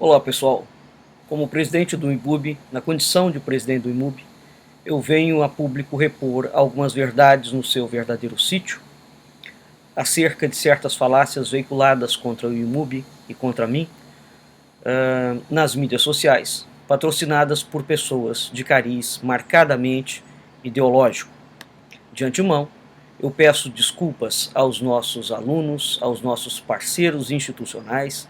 Olá pessoal, como presidente do IMUB, na condição de presidente do IMUB, eu venho a público repor algumas verdades no seu verdadeiro sítio, acerca de certas falácias veiculadas contra o IMUB e contra mim, nas mídias sociais, patrocinadas por pessoas de cariz marcadamente ideológico. De antemão, eu peço desculpas aos nossos alunos, aos nossos parceiros institucionais,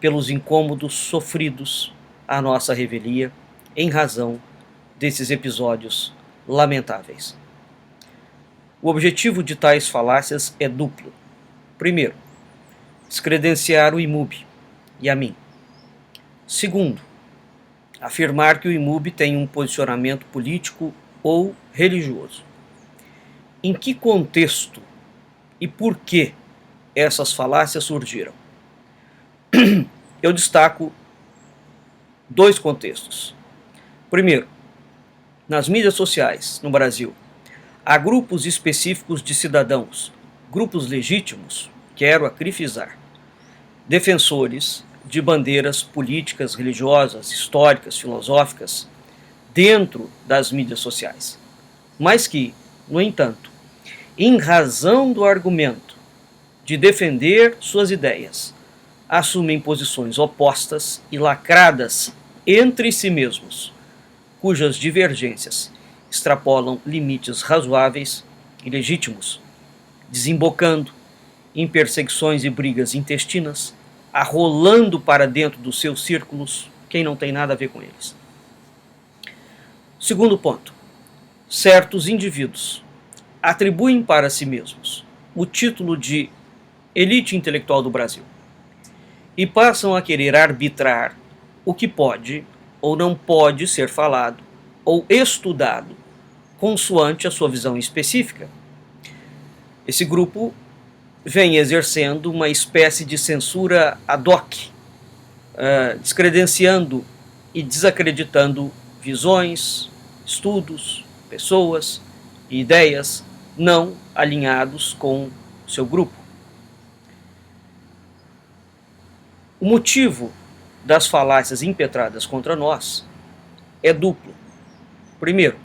pelos incômodos sofridos à nossa revelia em razão desses episódios lamentáveis. O objetivo de tais falácias é duplo. Primeiro, descredenciar o IMUB e a mim. Segundo, afirmar que o IMUB tem um posicionamento político ou religioso. Em que contexto e por que essas falácias surgiram? Eu destaco dois contextos. Primeiro, nas mídias sociais no Brasil, há grupos específicos de cidadãos, grupos legítimos, quero acrifizar, defensores de bandeiras políticas, religiosas, históricas, filosóficas, dentro das mídias sociais, mas que, no entanto, em razão do argumento de defender suas ideias, assumem posições opostas e lacradas entre si mesmos, cujas divergências extrapolam limites razoáveis e legítimos, desembocando em perseguições e brigas intestinas, arrolando para dentro dos seus círculos quem não tem nada a ver com eles. Segundo ponto, certos indivíduos atribuem para si mesmos o título de elite intelectual do Brasil e passam a querer arbitrar o que pode ou não pode ser falado ou estudado consoante a sua visão específica. Esse grupo vem exercendo uma espécie de censura ad hoc, descredenciando e desacreditando visões, estudos, pessoas e ideias não alinhados com seu grupo. O motivo das falácias impetradas contra nós é duplo. Primeiro,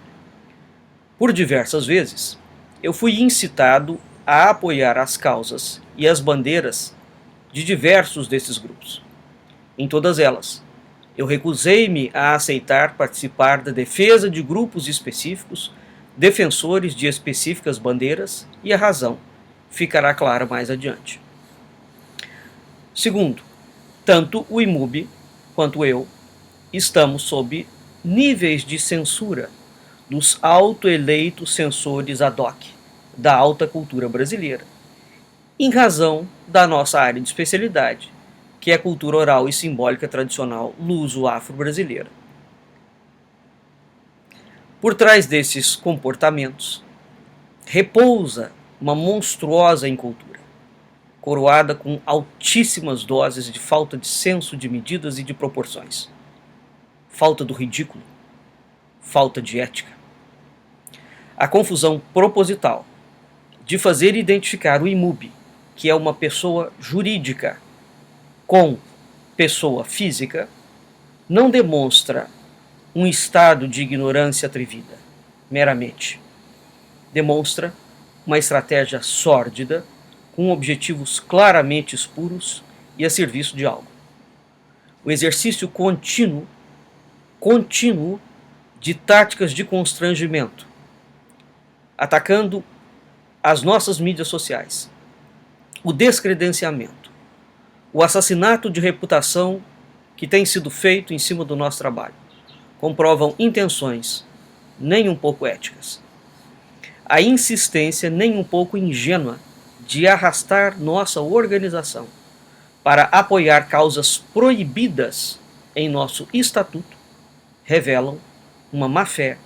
por diversas vezes, eu fui incitado a apoiar as causas e as bandeiras de diversos desses grupos. Em todas elas, eu recusei-me a aceitar participar da defesa de grupos específicos, defensores de específicas bandeiras, e a razão ficará clara mais adiante. Segundo, tanto o IMUB quanto eu estamos sob níveis de censura dos autoeleitos censores ad hoc da alta cultura brasileira, em razão da nossa área de especialidade, que é a cultura oral e simbólica tradicional luso-afro-brasileira. Por trás desses comportamentos repousa uma monstruosa incultura, coroada com altíssimas doses de falta de senso de medidas e de proporções, falta do ridículo, falta de ética. A confusão proposital de fazer identificar o IMUB, que é uma pessoa jurídica, com pessoa física, não demonstra um estado de ignorância atrevida, meramente. Demonstra uma estratégia sórdida, com objetivos claramente escuros e a serviço de algo. O exercício contínuo de táticas de constrangimento, atacando as nossas mídias sociais, o descredenciamento, o assassinato de reputação que tem sido feito em cima do nosso trabalho, comprovam intenções nem um pouco éticas. A insistência nem um pouco ingênua de arrastar nossa organização para apoiar causas proibidas em nosso estatuto revelam uma má-fé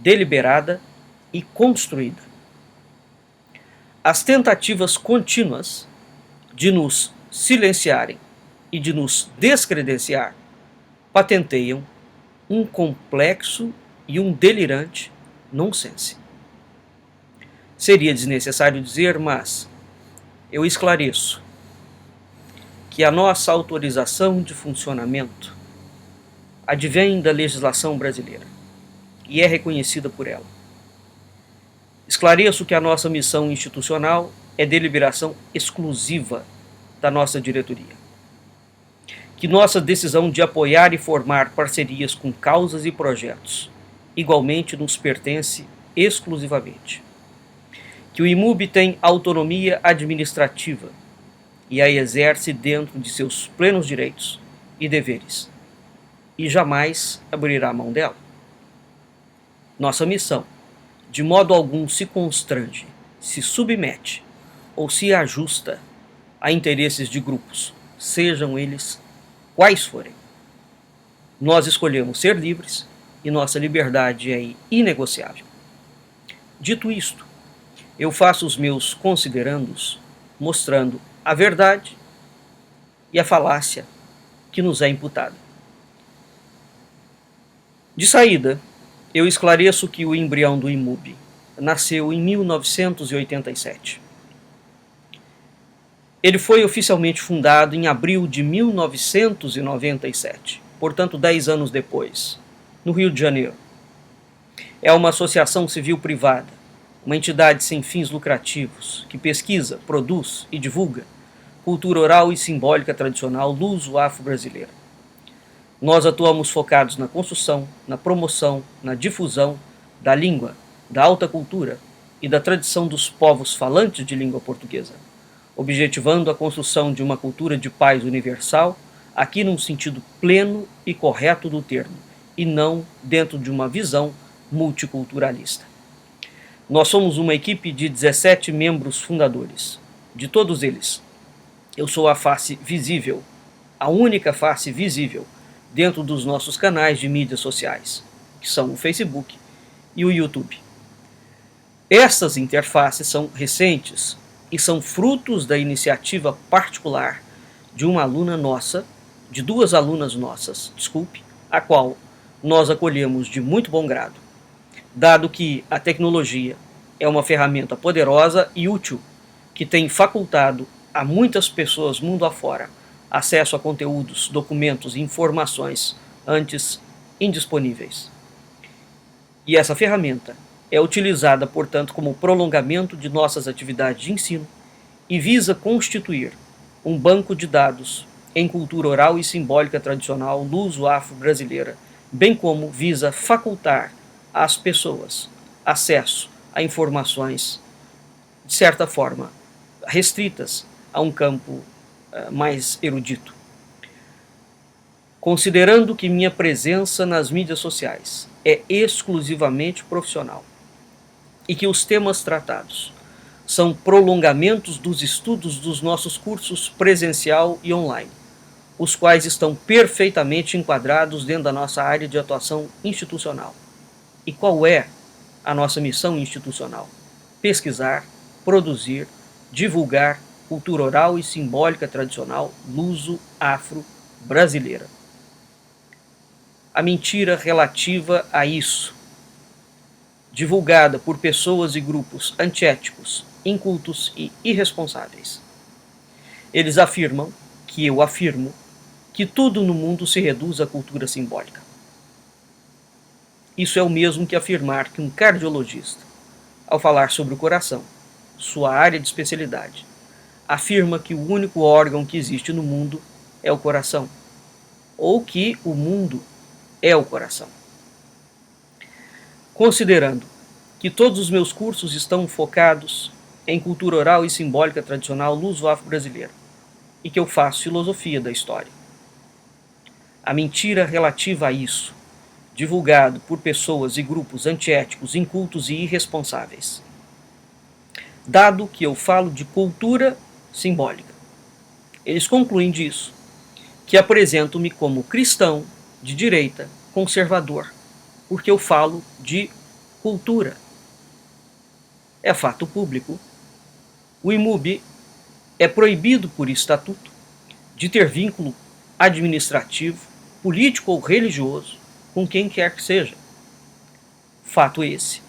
deliberada e construída. As tentativas contínuas de nos silenciarem e de nos descredenciar patenteiam um complexo e um delirante nonsense. Seria desnecessário dizer, mas eu esclareço que a nossa autorização de funcionamento advém da legislação brasileira e é reconhecida por ela. Esclareço que a nossa missão institucional é deliberação exclusiva da nossa diretoria. Que nossa decisão de apoiar e formar parcerias com causas e projetos igualmente nos pertence exclusivamente. Que o IMUB tem autonomia administrativa e a exerce dentro de seus plenos direitos e deveres, e jamais abrirá mão dela. Nossa missão, de modo algum, se constrange, se submete ou se ajusta a interesses de grupos, sejam eles quais forem. Nós escolhemos ser livres e nossa liberdade é inegociável. Dito isto, eu faço os meus considerandos mostrando a verdade e a falácia que nos é imputada. De saída, eu esclareço que o embrião do IMUB nasceu em 1987. Ele foi oficialmente fundado em abril de 1997, portanto 10 anos depois, no Rio de Janeiro. É uma associação civil privada, uma entidade sem fins lucrativos, que pesquisa, produz e divulga cultura oral e simbólica tradicional luso-afro-brasileira. Nós atuamos focados na construção, na promoção, na difusão da língua, da alta cultura e da tradição dos povos falantes de língua portuguesa, objetivando a construção de uma cultura de paz universal, aqui num sentido pleno e correto do termo, e não dentro de uma visão multiculturalista. Nós somos uma equipe de 17 membros fundadores. De todos eles, eu sou a face visível, a única face visível dentro dos nossos canais de mídias sociais, que são o Facebook e o YouTube. Essas interfaces são recentes e são frutos da iniciativa particular de uma aluna nossa, de duas alunas nossas, a qual nós acolhemos de muito bom grado, dado que a tecnologia é uma ferramenta poderosa e útil que tem facultado a muitas pessoas mundo afora acesso a conteúdos, documentos e informações antes indisponíveis. E essa ferramenta é utilizada, portanto, como prolongamento de nossas atividades de ensino e visa constituir um banco de dados em cultura oral e simbólica tradicional luso-afro-brasileira, bem como visa facultar às pessoas acesso a informações, de certa forma, restritas a um campo mais erudito. Considerando que minha presença nas mídias sociais é exclusivamente profissional e que os temas tratados são prolongamentos dos estudos dos nossos cursos presencial e online, os quais estão perfeitamente enquadrados dentro da nossa área de atuação institucional. E qual é a nossa missão institucional? Pesquisar, produzir, divulgar cultura oral e simbólica tradicional luso-afro-brasileira. A mentira relativa a isso, divulgada por pessoas e grupos antiéticos, incultos e irresponsáveis. Eles afirmam que eu afirmo que tudo no mundo se reduz à cultura simbólica. Isso é o mesmo que afirmar que um cardiologista, ao falar sobre o coração, sua área de especialidade, afirma que o único órgão que existe no mundo é o coração, ou que o mundo é o coração. Considerando que todos os meus cursos estão focados em cultura oral e simbólica tradicional luso-afro-brasileira, e que eu faço filosofia da história. A mentira relativa a isso, divulgado por pessoas e grupos antiéticos, incultos e irresponsáveis. Dado que eu falo de cultura simbólica, eles concluem disso que apresento-me como cristão, de direita, conservador, porque eu falo de cultura. É fato público. O IMUB é proibido por estatuto de ter vínculo administrativo, político ou religioso com quem quer que seja. Fato esse,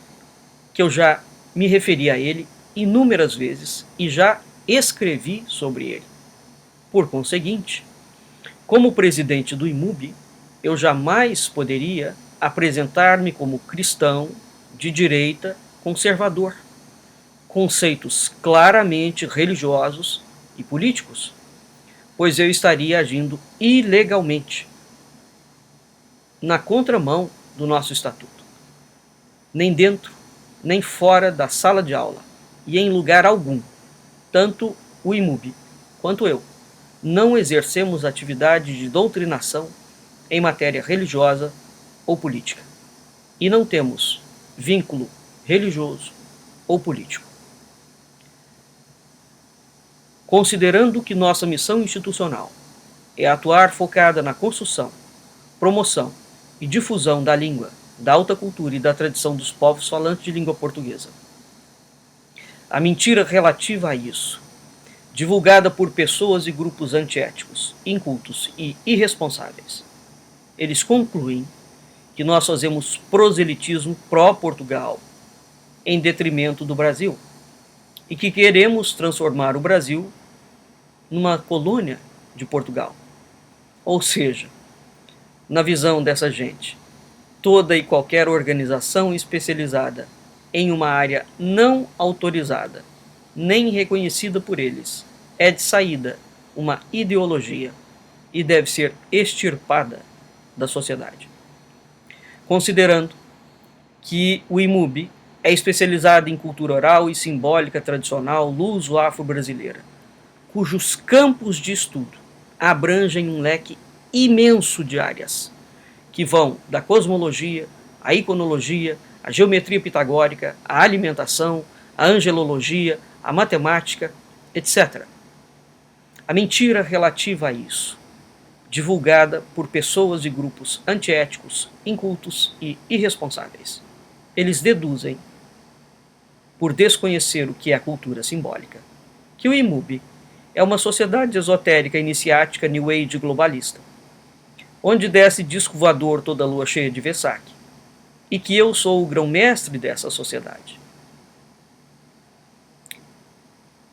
que eu já me referi a ele inúmeras vezes e já escrevi sobre ele. Por conseguinte, como presidente do IMUB, eu jamais poderia apresentar-me como cristão, de direita, conservador, conceitos claramente religiosos e políticos, pois eu estaria agindo ilegalmente, na contramão do nosso estatuto. Nem dentro, nem fora da sala de aula, e em lugar algum, tanto o IMUB quanto eu, não exercemos atividade de doutrinação em matéria religiosa ou política, e não temos vínculo religioso ou político. Considerando que nossa missão institucional é atuar focada na construção, promoção e difusão da língua, da alta cultura e da tradição dos povos falantes de língua portuguesa, a mentira relativa a isso, divulgada por pessoas e grupos antiéticos, incultos e irresponsáveis, eles concluem que nós fazemos proselitismo pró-Portugal em detrimento do Brasil e que queremos transformar o Brasil numa colônia de Portugal. Ou seja, na visão dessa gente, toda e qualquer organização especializada em uma área não autorizada, nem reconhecida por eles, é de saída uma ideologia e deve ser extirpada da sociedade. Considerando que o IMUB é especializado em cultura oral e simbólica tradicional luso-afro-brasileira, cujos campos de estudo abrangem um leque imenso de áreas, que vão da cosmologia, à iconologia, à geometria pitagórica, à alimentação, à angelologia, à matemática, etc. A mentira relativa a isso, divulgada por pessoas e grupos antiéticos, incultos e irresponsáveis. Eles deduzem, por desconhecer o que é a cultura simbólica, que o IMUB é uma sociedade esotérica iniciática New Age globalista, onde desce disco voador toda lua cheia de Vesak, e que eu sou o grão-mestre dessa sociedade.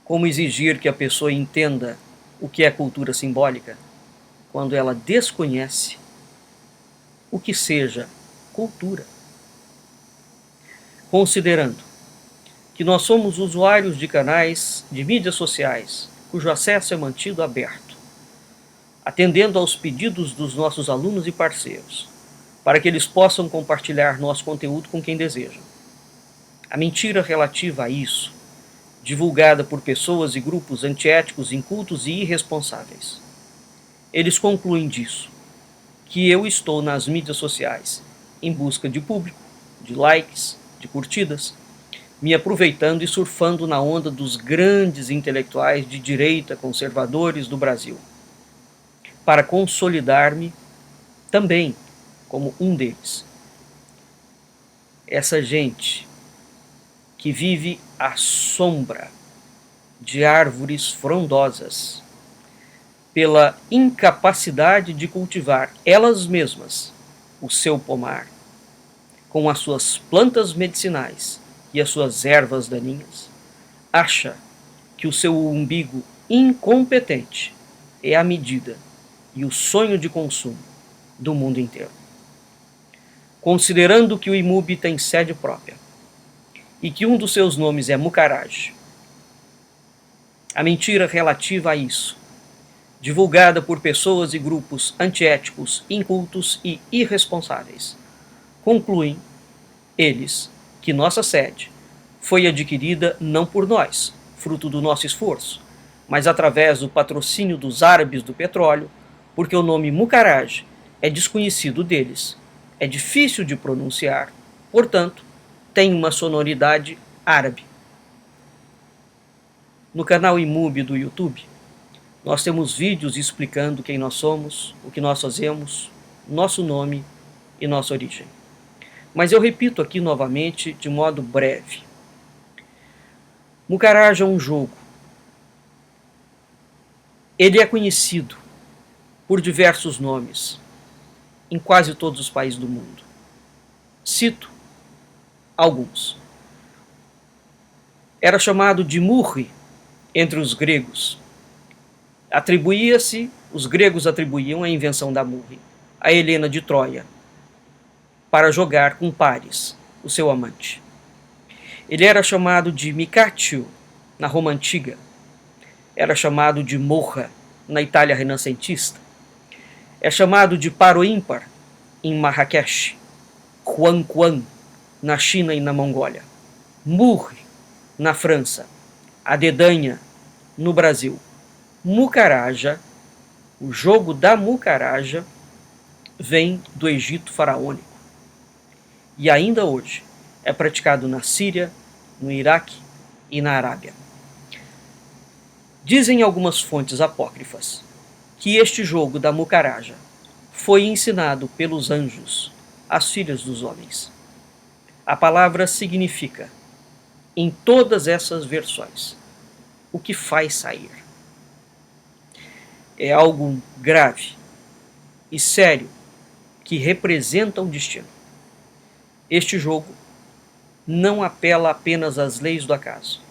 Como exigir que a pessoa entenda o que é cultura simbólica quando ela desconhece o que seja cultura? Considerando que nós somos usuários de canais de mídias sociais cujo acesso é mantido aberto, atendendo aos pedidos dos nossos alunos e parceiros, para que eles possam compartilhar nosso conteúdo com quem desejam. A mentira relativa a isso, divulgada por pessoas e grupos antiéticos, incultos e irresponsáveis. Eles concluem disso, que eu estou nas mídias sociais em busca de público, de likes, de curtidas, me aproveitando e surfando na onda dos grandes intelectuais de direita conservadores do Brasil, para consolidar-me também como um deles. Essa gente que vive à sombra de árvores frondosas, pela incapacidade de cultivar elas mesmas o seu pomar, com as suas plantas medicinais e as suas ervas daninhas, acha que o seu umbigo incompetente é a medida e o sonho de consumo do mundo inteiro. Considerando que o IMUB tem sede própria e que um dos seus nomes é Mucaraj, a mentira relativa a isso, divulgada por pessoas e grupos antiéticos, incultos e irresponsáveis, concluem eles que nossa sede foi adquirida não por nós, fruto do nosso esforço, mas através do patrocínio dos árabes do petróleo, porque o nome Mucaraj é desconhecido deles, é difícil de pronunciar, portanto, tem uma sonoridade árabe. No canal IMUB do YouTube, nós temos vídeos explicando quem nós somos, o que nós fazemos, nosso nome e nossa origem. Mas eu repito aqui novamente de modo breve. Mucaraj é um jogo. Ele é conhecido por diversos nomes em quase todos os países do mundo. Cito alguns. Era chamado de Murri entre os gregos. Os gregos atribuíam a invenção da murre a Helena de Troia para jogar com Paris, o seu amante. Ele era chamado de Micátio na Roma Antiga, era chamado de Morra na Itália renascentista, é chamado de Paro Ímpar em Marrakech, Quan Quan na China e na Mongólia, Murre na França, a dedanha no Brasil, Mucaraja, o jogo da Mucaraja vem do Egito faraônico e ainda hoje é praticado na Síria, no Iraque e na Arábia. Dizem algumas fontes apócrifas que este jogo da Mucaraja foi ensinado pelos anjos às filhas dos homens. A palavra significa, em todas essas versões, o que faz sair. É algo grave e sério que representa um destino. Este jogo não apela apenas às leis do acaso,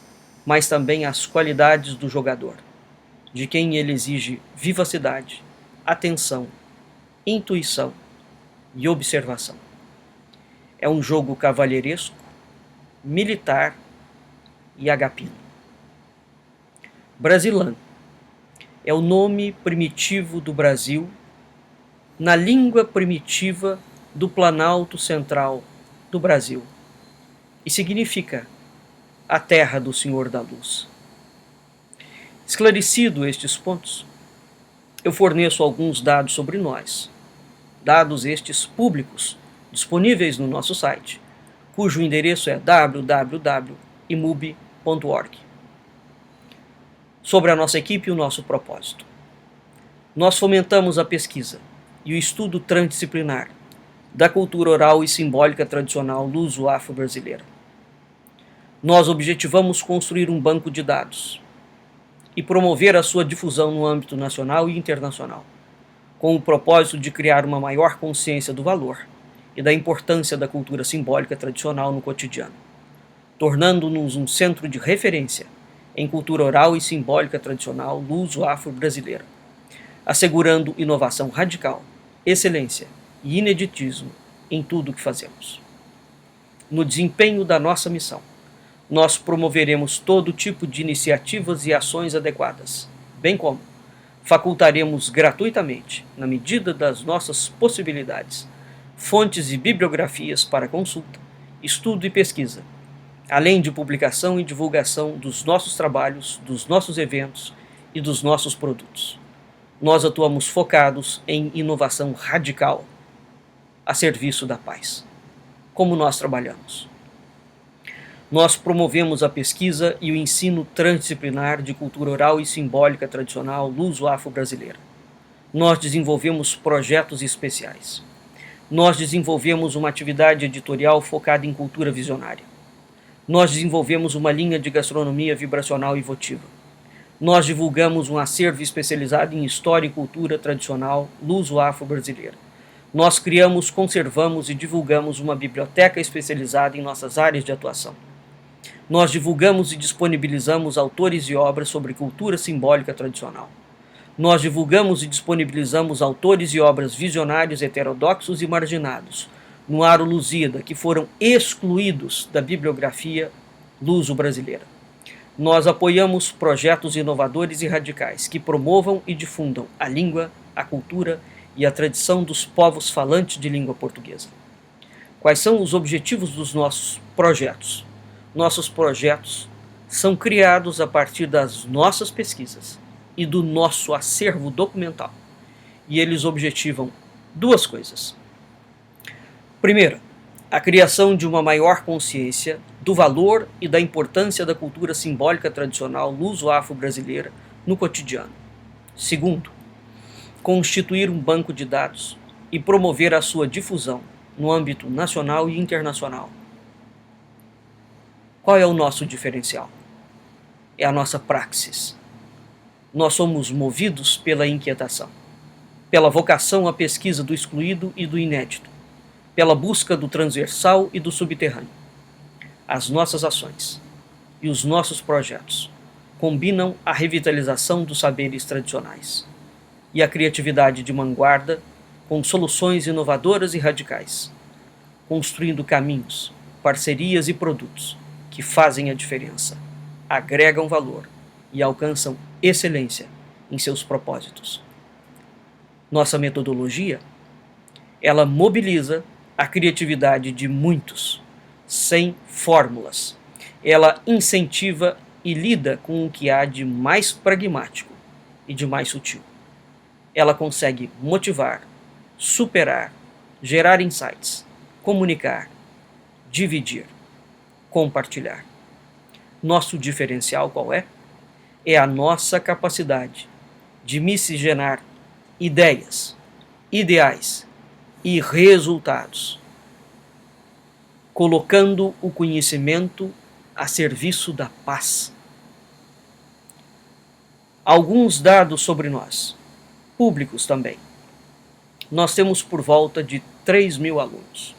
mas também às qualidades do jogador, de quem ele exige vivacidade, atenção, intuição e observação. É um jogo cavalheiresco, militar e agapino. Brasilã é o nome primitivo do Brasil na língua primitiva do Planalto Central do Brasil e significa a terra do Senhor da Luz. Esclarecido estes pontos, eu forneço alguns dados sobre nós, dados estes públicos disponíveis no nosso site, cujo endereço é www.imub.org. Sobre a nossa equipe e o nosso propósito. Nós fomentamos a pesquisa e o estudo transdisciplinar da cultura oral e simbólica tradicional luso-afro-brasileira. Nós objetivamos construir um banco de dados e promover a sua difusão no âmbito nacional e internacional, com o propósito de criar uma maior consciência do valor e da importância da cultura simbólica tradicional no cotidiano, tornando-nos um centro de referência em cultura oral e simbólica tradicional luso-afro-brasileira, assegurando inovação radical, excelência e ineditismo em tudo o que fazemos. No desempenho da nossa missão, nós promoveremos todo tipo de iniciativas e ações adequadas, bem como facultaremos gratuitamente, na medida das nossas possibilidades, fontes e bibliografias para consulta, estudo e pesquisa, além de publicação e divulgação dos nossos trabalhos, dos nossos eventos e dos nossos produtos. Nós atuamos focados em inovação radical a serviço da paz. Como nós trabalhamos? Nós promovemos a pesquisa e o ensino transdisciplinar de cultura oral e simbólica tradicional luso-afro-brasileira. Nós desenvolvemos projetos especiais. Nós desenvolvemos uma atividade editorial focada em cultura visionária. Nós desenvolvemos uma linha de gastronomia vibracional e votiva. Nós divulgamos um acervo especializado em história e cultura tradicional luso-afro-brasileira. Nós criamos, conservamos e divulgamos uma biblioteca especializada em nossas áreas de atuação. Nós divulgamos e disponibilizamos autores e obras sobre cultura simbólica tradicional. Nós divulgamos e disponibilizamos autores e obras visionários, heterodoxos e marginados, no aro lusíada, que foram excluídos da bibliografia luso-brasileira. Nós apoiamos projetos inovadores e radicais que promovam e difundam a língua, a cultura e a tradição dos povos falantes de língua portuguesa. Quais são os objetivos dos nossos projetos? Nossos projetos são criados a partir das nossas pesquisas e do nosso acervo documental. E eles objetivam duas coisas. Primeiro, a criação de uma maior consciência do valor e da importância da cultura simbólica tradicional luso-afro-brasileira no cotidiano. Segundo, constituir um banco de dados e promover a sua difusão no âmbito nacional e internacional. Qual é o nosso diferencial? É a nossa praxis. Nós somos movidos pela inquietação, pela vocação à pesquisa do excluído e do inédito, pela busca do transversal e do subterrâneo. As nossas ações e os nossos projetos combinam a revitalização dos saberes tradicionais e a criatividade de vanguarda com soluções inovadoras e radicais, construindo caminhos, parcerias e produtos que fazem a diferença, agregam valor e alcançam excelência em seus propósitos. Nossa metodologia, ela mobiliza a criatividade de muitos, sem fórmulas. Ela incentiva e lida com o que há de mais pragmático e de mais sutil. Ela consegue motivar, superar, gerar insights, comunicar, dividir, compartilhar. Nosso diferencial qual é? É a nossa capacidade de miscigenar ideias, ideais e resultados, colocando o conhecimento a serviço da paz. Alguns dados sobre nós, públicos também. Nós temos por volta de 3.000 alunos.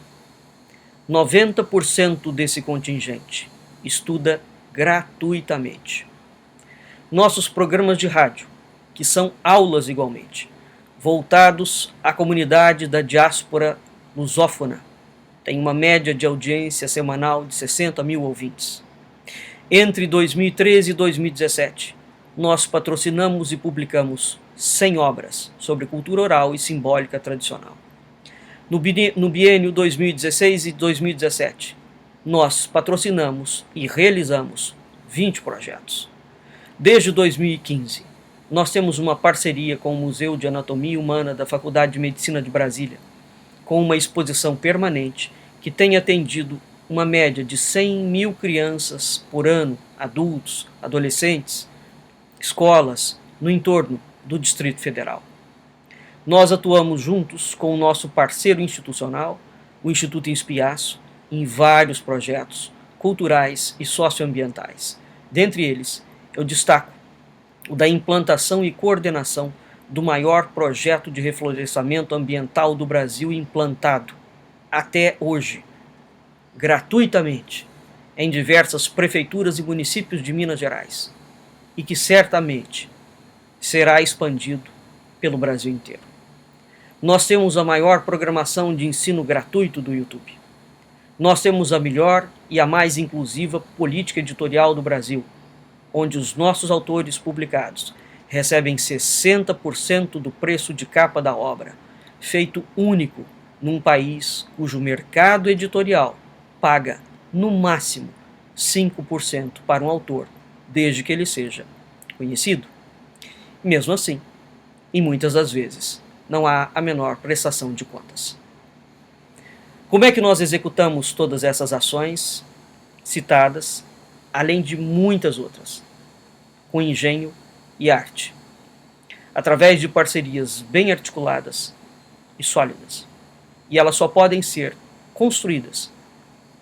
90% desse contingente estuda gratuitamente. Nossos programas de rádio, que são aulas igualmente, voltados à comunidade da diáspora lusófona, tem uma média de audiência semanal de 60.000 ouvintes. Entre 2013 e 2017, nós patrocinamos e publicamos 100 obras sobre cultura oral e simbólica tradicional. No biênio 2016 e 2017, nós patrocinamos e realizamos 20 projetos. Desde 2015, nós temos uma parceria com o Museu de Anatomia Humana da Faculdade de Medicina de Brasília, com uma exposição permanente que tem atendido uma média de 100.000 crianças por ano, adultos, adolescentes, escolas, no entorno do Distrito Federal. Nós atuamos juntos com o nosso parceiro institucional, o Instituto Inspiaço, em vários projetos culturais e socioambientais. Dentre eles, eu destaco o da implantação e coordenação do maior projeto de reflorestamento ambiental do Brasil implantado, até hoje, gratuitamente, em diversas prefeituras e municípios de Minas Gerais, e que certamente será expandido pelo Brasil inteiro. Nós temos a maior programação de ensino gratuito do YouTube. Nós temos a melhor e a mais inclusiva política editorial do Brasil, onde os nossos autores publicados recebem 60% do preço de capa da obra, feito único num país cujo mercado editorial paga, no máximo, 5% para um autor, desde que ele seja conhecido. Mesmo assim, e muitas das vezes, não há a menor prestação de contas. Como é que nós executamos todas essas ações citadas, além de muitas outras? Com engenho e arte, através de parcerias bem articuladas e sólidas. E elas só podem ser construídas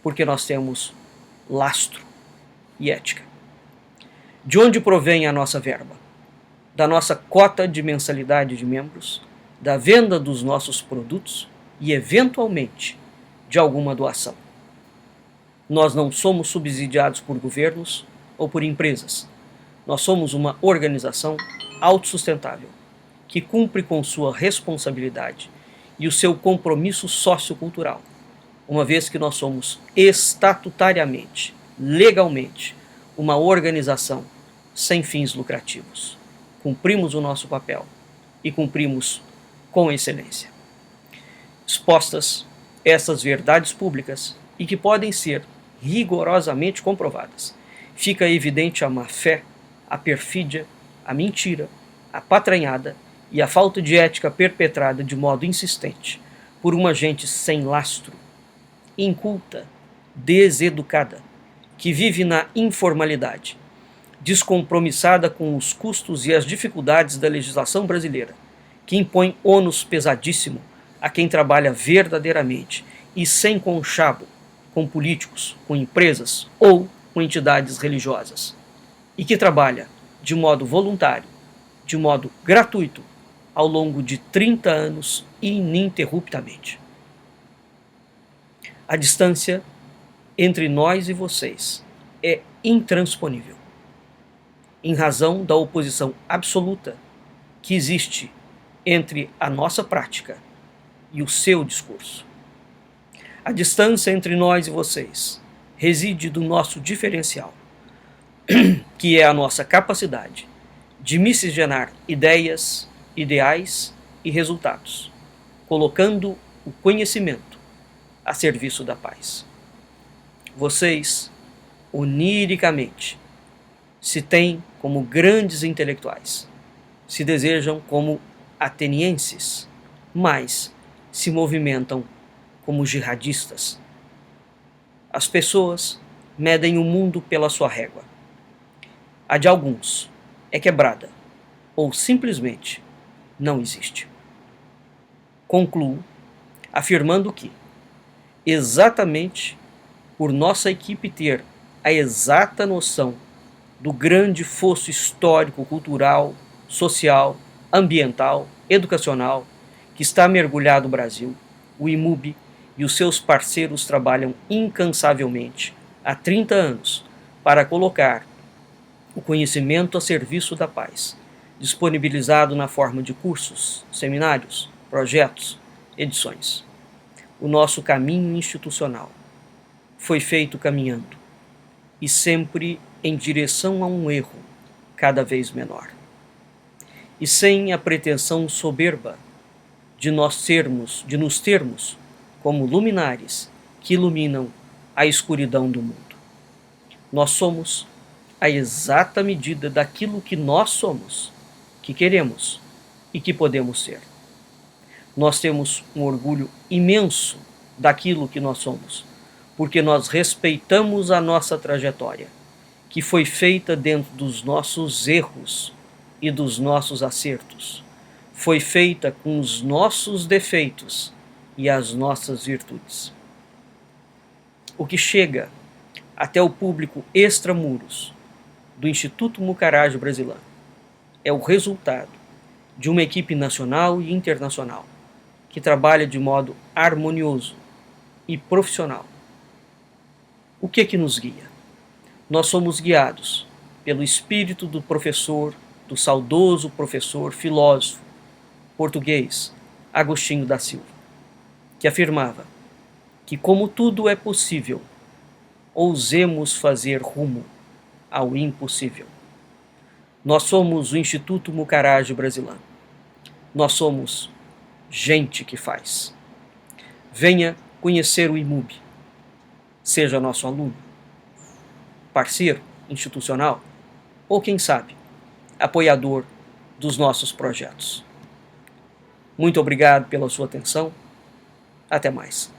porque nós temos lastro e ética. De onde provém a nossa verba? Da nossa cota de mensalidade de membros, da venda dos nossos produtos e, eventualmente, de alguma doação. Nós não somos subsidiados por governos ou por empresas. Nós somos uma organização autossustentável, que cumpre com sua responsabilidade e o seu compromisso sociocultural, uma vez que nós somos estatutariamente, legalmente, uma organização sem fins lucrativos. Cumprimos o nosso papel e cumprimos com excelência. Expostas essas verdades públicas e que podem ser rigorosamente comprovadas, fica evidente a má-fé, a perfídia, a mentira, a patranhada e a falta de ética perpetrada de modo insistente por uma gente sem lastro, inculta, deseducada, que vive na informalidade, descompromissada com os custos e as dificuldades da legislação brasileira, que impõe ônus pesadíssimo a quem trabalha verdadeiramente e sem conchavo com políticos, com empresas ou com entidades religiosas, e que trabalha de modo voluntário, de modo gratuito, ao longo de 30 anos ininterruptamente. A distância entre nós e vocês é intransponível. em razão da oposição absoluta que existe entre a nossa prática e o seu discurso. A distância entre nós e vocês reside do nosso diferencial, que é a nossa capacidade de miscigenar ideias, ideais e resultados, colocando o conhecimento a serviço da paz. Vocês, oniricamente, se têm como grandes intelectuais, se desejam como atenienses, mas se movimentam como jihadistas. As pessoas medem o mundo pela sua régua. A de alguns é quebrada ou simplesmente não existe. Concluo afirmando que, exatamente por nossa equipe ter a exata noção do grande fosso histórico, cultural, social, ambiental, educacional que está mergulhado no Brasil, o IMUB e os seus parceiros trabalham incansavelmente há 30 anos para colocar o conhecimento a serviço da paz, disponibilizado na forma de cursos, seminários, projetos, edições. O nosso caminho institucional foi feito caminhando, e sempre em direção a um erro cada vez menor. E sem a pretensão soberba de nos termos como luminares que iluminam a escuridão do mundo. Nós somos a exata medida daquilo que nós somos, que queremos e que podemos ser. Nós temos um orgulho imenso daquilo que nós somos, porque nós respeitamos a nossa trajetória, que foi feita dentro dos nossos erros e dos nossos acertos. Foi feita com os nossos defeitos e as nossas virtudes. O que chega até o público extramuros do Instituto Mucarage Brasilã é o resultado de uma equipe nacional e internacional que trabalha de modo harmonioso e profissional. O que nos guia? Nós somos guiados pelo espírito do professor, do saudoso professor filósofo português Agostinho da Silva, que afirmava que, como tudo é possível, ousemos fazer rumo ao impossível. Nós somos o Instituto Mucarage Brasilã. Nós somos gente que faz. Venha conhecer o IMUB. Seja nosso aluno, parceiro institucional ou, quem sabe, apoiador dos nossos projetos. Muito obrigado pela sua atenção. Até mais.